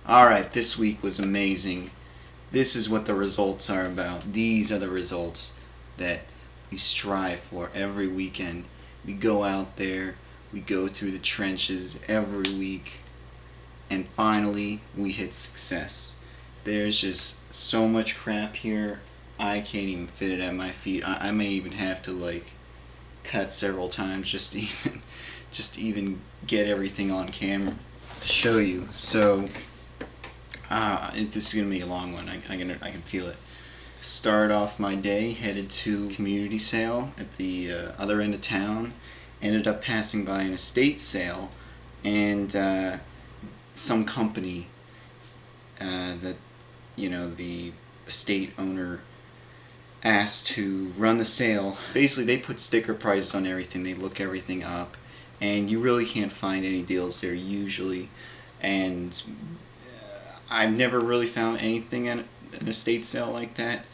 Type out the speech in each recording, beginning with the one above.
Alright, this week was amazing. This is what the results are about. These are the results that we strive for every weekend. We go out there, we go through the trenches every week, and finally we hit success. There's just so much crap here, I can't even fit it at my feet. I may even have to cut several times just to even get everything on camera to show you. So this is gonna be a long one. I can feel it. Started off my day, headed to community sale at the other end of town. Ended up passing by an estate sale, and some company that the estate owner asked to run the sale. Basically, they put sticker prices on everything. They look everything up, and you really can't find any deals there usually. And I've never really found anything at an estate sale like that,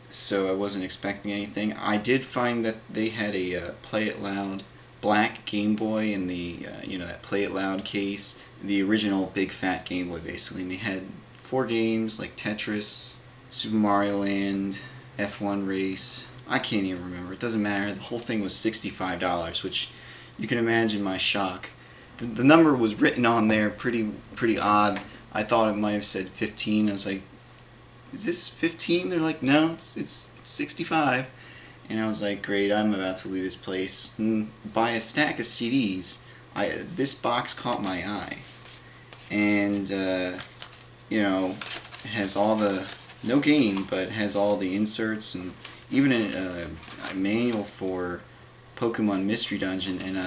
so I wasn't expecting anything. I did find that they had a Play It Loud black Game Boy in the that Play It Loud case, the original big fat Game Boy basically. And they had 4 games like Tetris, Super Mario Land, F1 Race. I can't even remember. It doesn't matter. The whole thing was $65, which you can imagine my shock. The number was written on there pretty odd. I thought it might have said 15. I was like, is this 15? They're like, no, it's 65. And I was like, great, I'm about to leave this place and buy a stack of CDs. This box caught my eye. And, it has all the, no game, but it has all the inserts and even a manual for Pokemon Mystery Dungeon. And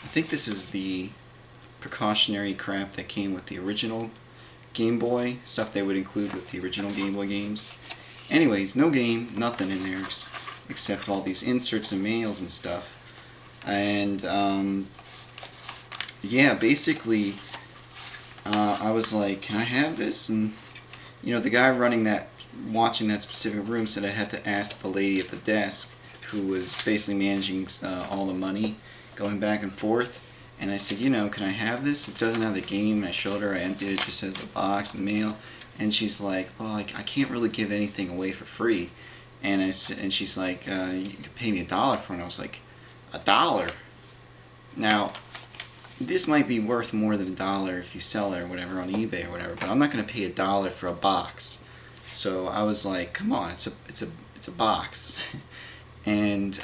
I think this is the precautionary crap that came with the original Game Boy, stuff they would include with the original Game Boy games. Anyways, no game, nothing in there except all these inserts and manuals and stuff. And yeah, basically I was like, can I have this? And the guy watching that specific room said I had to ask the lady at the desk, who was basically managing all the money going back and forth. And I said, can I have this? It doesn't have the game. And I showed her, I emptied it, just has the box and the mail. And she's like, well, I can't really give anything away for free. And she's like, you could pay me $1 for it. And I was like, $1? Now, this might be worth more than $1 if you sell it or whatever on eBay or whatever, but I'm not going to pay $1 for a box. So I was like, come on, it's a box. And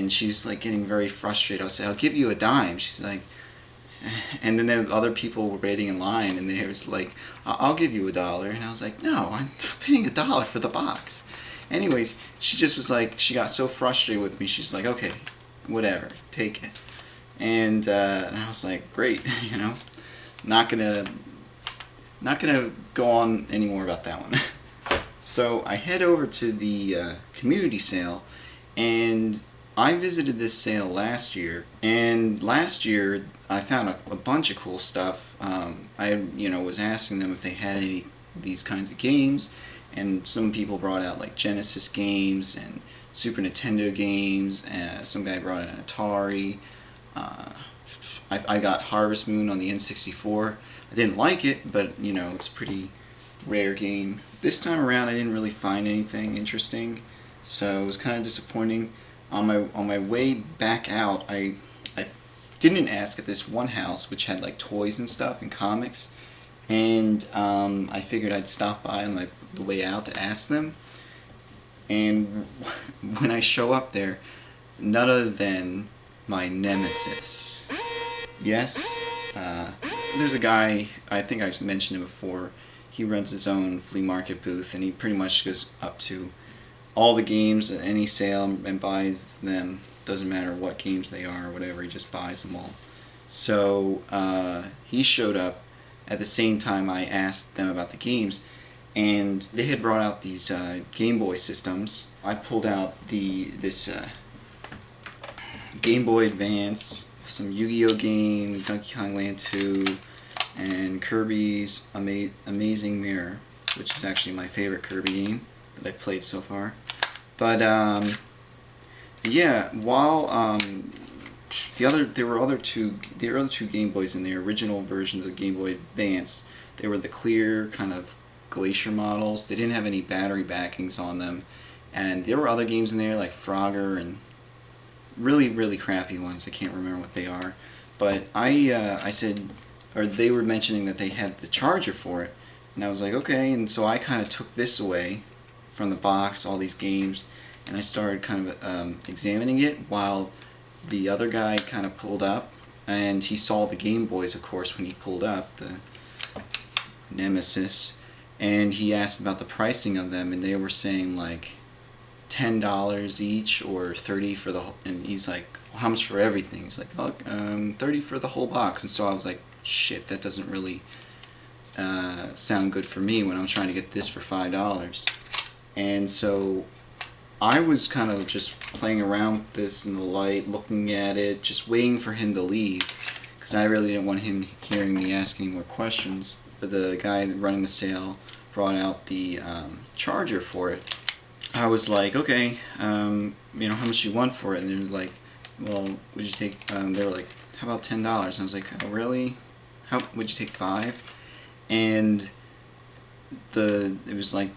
she's like getting very frustrated. I'll say, I'll give you a dime. She's like, and then there were other people were waiting in line, and they was like, I'll give you $1. And I was like, no, I'm not paying $1 for the box. Anyways, she just was like, she got so frustrated with me. She's like, okay, whatever, take it. And I was like, great, not gonna go on anymore about that one. So I head over to the community sale, and I visited this sale last year, and last year I found a bunch of cool stuff. I was asking them if they had any of these kinds of games, and some people brought out like Genesis games and Super Nintendo games, and some guy brought an Atari. I got Harvest Moon on the N64. I didn't like it, but it's a pretty rare game. This time around I didn't really find anything interesting, so it was kind of disappointing. On my way back out, I didn't ask at this one house which had like toys and stuff and comics, and I figured I'd stop by on the way out to ask them. And when I show up there, none other than my nemesis. Yes, there's a guy, I think I mentioned him before. He runs his own flea market booth, and he pretty much goes up to all the games at any sale and buys them. Doesn't matter what games they are or whatever, he just buys them all. So he showed up at the same time I asked them about the games, and they had brought out these Game Boy systems. I pulled out this Game Boy Advance, some Yu-Gi-Oh game, Donkey Kong Land 2, and Kirby's Amazing Mirror, which is actually my favorite Kirby game that I've played so far. But yeah, while there were other two Game Boys in the original version of the Game Boy Advance. They were the clear kind of Glacier models. They didn't have any battery backings on them, and there were other games in there like Frogger and really crappy ones. I can't remember what they are, but I said, or they were mentioning that they had the charger for it, and I was like, okay. And so I kind of took this away from the box, all these games, and I started kind of examining it while the other guy kind of pulled up, and he saw the Game Boys, of course, when he pulled up, the Nemesis, and he asked about the pricing of them, and they were saying like $10 each or $30 for the whole, and he's like, well, how much for everything? He's like, oh, $30 for the whole box. And so I was like, shit, that doesn't really sound good for me when I'm trying to get this for $5. And so I was kind of just playing around with this in the light, looking at it, just waiting for him to leave, because I really didn't want him hearing me ask any more questions. But the guy running the sale brought out the charger for it. I was like, okay, how much you want for it? And they were like, well, would you take, they were like, how about $10? And I was like, oh, really? How, would you take $5? And it was like,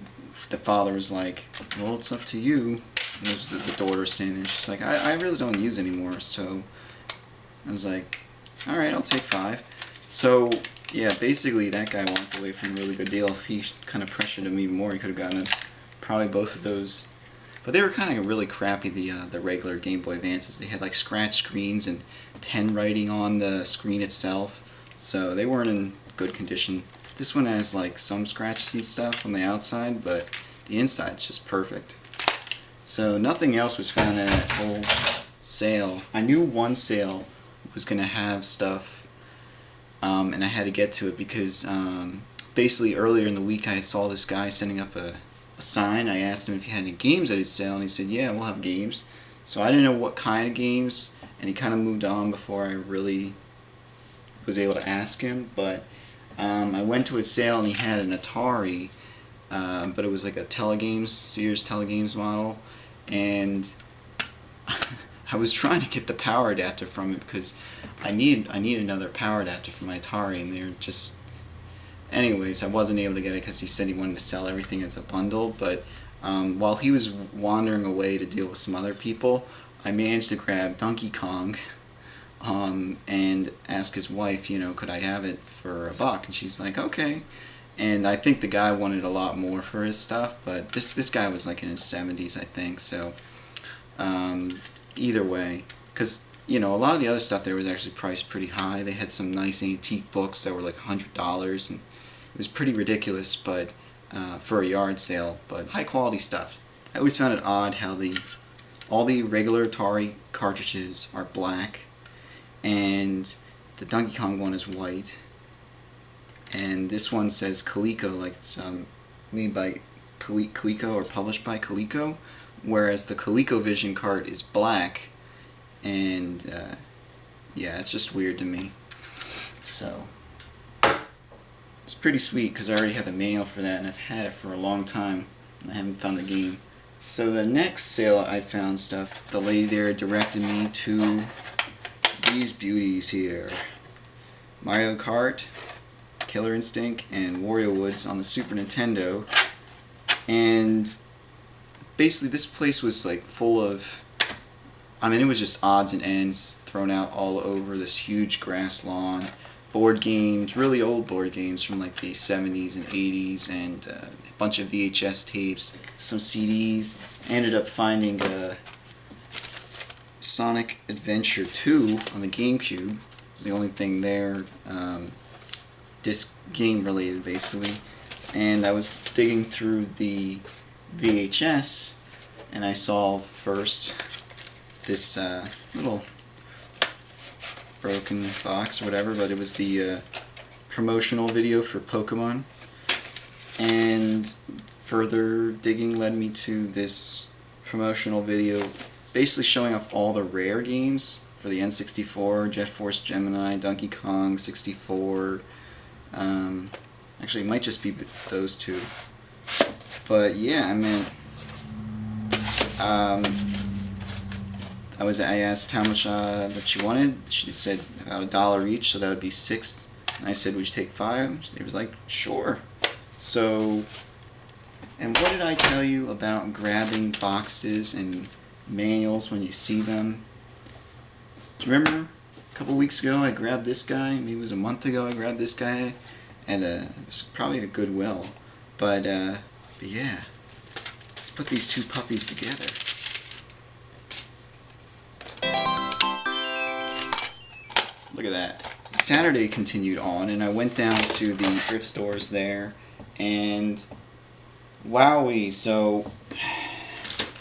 the father was like, well, it's up to you. And there's the daughter standing there. She's like, I really don't use it anymore. So I was like, all right, I'll take $5. So yeah, basically that guy walked away from a really good deal. If he kind of pressured him even more, he could have gotten probably both of those. But they were kind of really crappy, the regular Game Boy Advances. They had like scratch screens and pen writing on the screen itself, so they weren't in good condition. This one has like some scratches and stuff on the outside, but the inside's just perfect. So nothing else was found in that whole sale. I knew one sale was going to have stuff, and I had to get to it because basically earlier in the week I saw this guy setting up a sign. I asked him if he had any games at his sale, and he said, yeah, we'll have games. So I didn't know what kind of games, and he kind of moved on before I really was able to ask him. But I went to his sale, and he had an Atari, but it was like a Telegames, Sears Telegames model, and I was trying to get the power adapter from it because I need another power adapter for my Atari, and they're just... Anyways, I wasn't able to get it because he said he wanted to sell everything as a bundle, but while he was wandering away to deal with some other people, I managed to grab Donkey Kong and ask his wife, could I have it for $1? And she's like, okay. And I think the guy wanted a lot more for his stuff, but this guy was like in his 70s, I think, so either way, because a lot of the other stuff there was actually priced pretty high. They had some nice antique books that were like $100, and it was pretty ridiculous, but for a yard sale, but high quality stuff. I always found it odd how all the regular Atari cartridges are black, and the Donkey Kong one is white, and this one says Coleco, like it's made by Coleco or published by Coleco, whereas the ColecoVision cart is black, and yeah, it's just weird to me. So it's pretty sweet because I already have the manual for that, and I've had it for a long time, and I haven't found the game. So the next sale I found stuff, the lady there directed me to these beauties here. Mario Kart, Killer Instinct, and Wario Woods on the Super Nintendo. And basically this place was like full of, it was just odds and ends thrown out all over this huge grass lawn. Board games, really old board games from like the 70s and 80s, and a bunch of VHS tapes, some CDs. Ended up finding Sonic Adventure 2 on the GameCube. It was the only thing there, disc game related basically. And I was digging through the VHS, and I saw first this little broken box or whatever, but it was the promotional video for Pokemon, and further digging led me to this promotional video basically showing off all the rare games for the N64, Jet Force Gemini, Donkey Kong 64, actually it might just be those two, but yeah, I asked how much that she wanted. She said about $1 each, so that would be 6. And I said, would you take 5? She was like, sure. So, and what did I tell you about grabbing boxes and manuals when you see them? Do you remember a couple weeks ago I grabbed this guy? Maybe it was a month ago I grabbed this guy at it was probably a Goodwill. But yeah, let's put these two puppies together. Look at that. Saturday continued on, and I went down to the thrift stores there, and wowee, so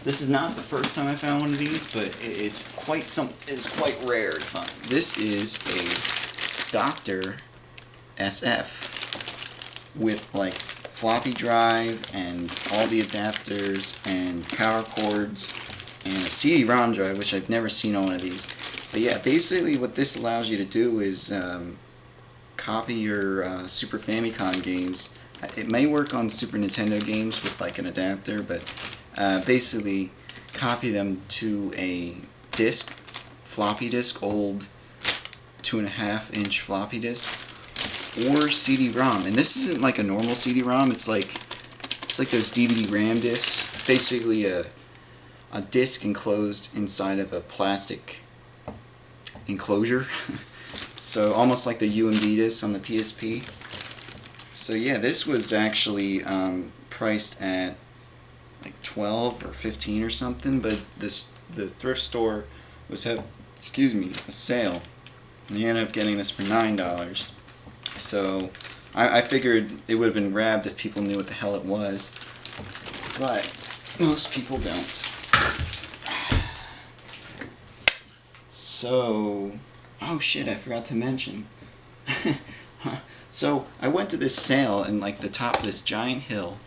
this is not the first time I found one of these, but it is quite rare to find. This is a Dr. SF with like floppy drive and all the adapters and power cords and a CD-ROM drive, which I've never seen on one of these. But yeah, basically what this allows you to do is copy your Super Famicom games. It may work on Super Nintendo games with like an adapter, but basically copy them to a disc, floppy disk, old 2.5-inch floppy disk, or CD-ROM. And this isn't like a normal CD-ROM. It's like those DVD RAM discs. Basically a disc enclosed inside of a plastic enclosure. So almost like the UMD disc on the PSP. So yeah, this was actually priced at like 12 or 15 or something, but the thrift store was a sale, and you ended up getting this for $9. So I figured it would have been grabbed if people knew what the hell it was, but most people don't. So, oh shit, I forgot to mention. So I went to this sale in like the top of this giant hill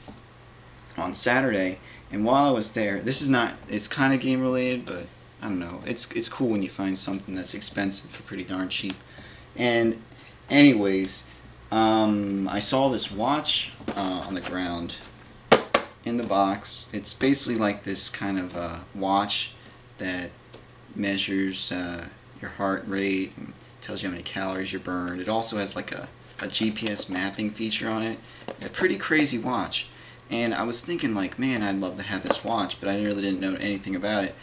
on Saturday, and while I was there, it's kind of game related, but I don't know, it's cool when you find something that's expensive for pretty darn cheap. And anyways, I saw this watch on the ground in the box. It's basically like this kind of watch that measures your heart rate and tells you how many calories you burned. It also has like a GPS mapping feature on it. A pretty crazy watch. And I was thinking like, man, I'd love to have this watch, but I really didn't know anything about it.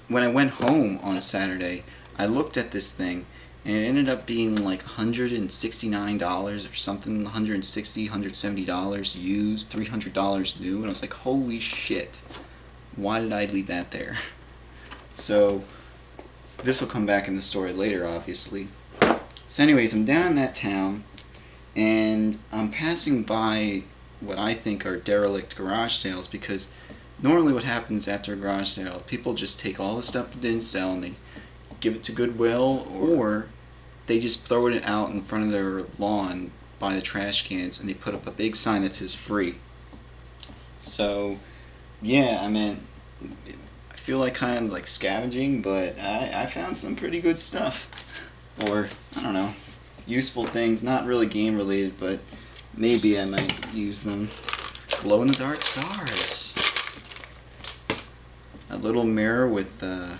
When I went home on Saturday, I looked at this thing, and it ended up being like $169 or something, $160, $170 used, $300 new, and I was like, holy shit, why did I leave that there? So this will come back in the story later, obviously. So anyways, I'm down in that town, and I'm passing by what I think are derelict garage sales, because normally what happens after a garage sale, people just take all the stuff that didn't sell and they give it to Goodwill, or they just throw it out in front of their lawn by the trash cans and they put up a big sign that says free. So yeah, I mean, I feel like kind of like scavenging, but I found some pretty good stuff, or I don't know, useful things, not really game related, but maybe I might use them. Glow-in-the-dark stars. A little mirror with the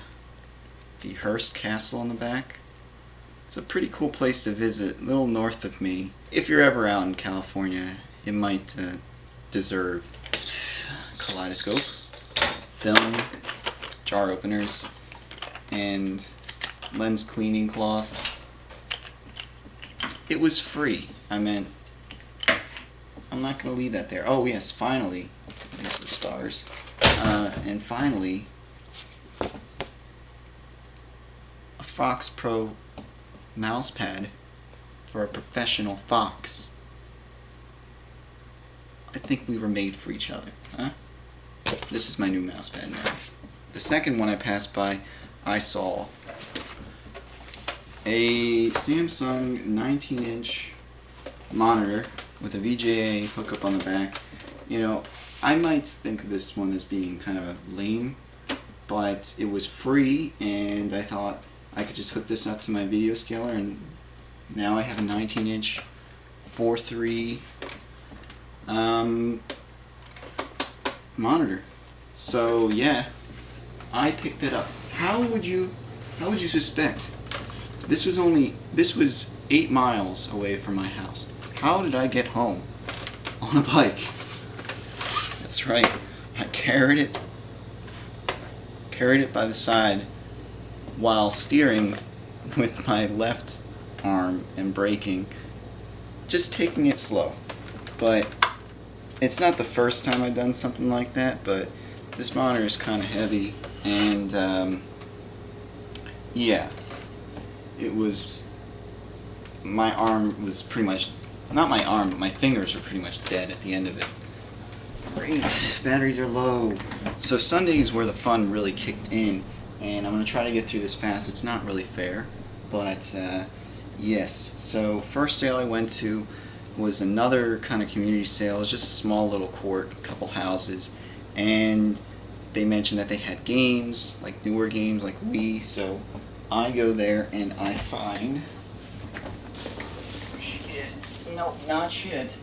Hearst Castle on the back. It's a pretty cool place to visit, a little north of me. If you're ever out in California, it might deserve kaleidoscope, film, jar openers, and lens cleaning cloth. It was free. I meant, I'm not going to leave that there. Oh yes, finally, there's the stars. And finally, a Fox Pro mouse pad for a professional fox. I think we were made for each other, huh? This is my new mouse pad now. The second one I passed by, I saw a Samsung 19-inch monitor with a VGA hookup on the back. You know, I might think of this one as being kind of lame, but it was free, and I thought I could just hook this up to my video scaler, and now I have a 19-inch 4.3 monitor. So yeah, I picked it up. How would you suspect? This was 8 miles away from my house. How did I get home on a bike? That's right. I carried it by the side while steering with my left arm and braking, just taking it slow. But it's not the first time I've done something like that, but this monitor is kind of heavy, and yeah, it was, my arm was pretty much, not my arm, but my fingers were pretty much dead at the end of it. Great, batteries are low. So Sunday is where the fun really kicked in, and I'm going to try to get through this fast. It's not really fair, but yes. So first sale I went to was another kind of community sale. It was just a small little court, a couple houses, and they mentioned that they had games, like newer games, like Wii. So I go there and I find, shit, nope, not shit.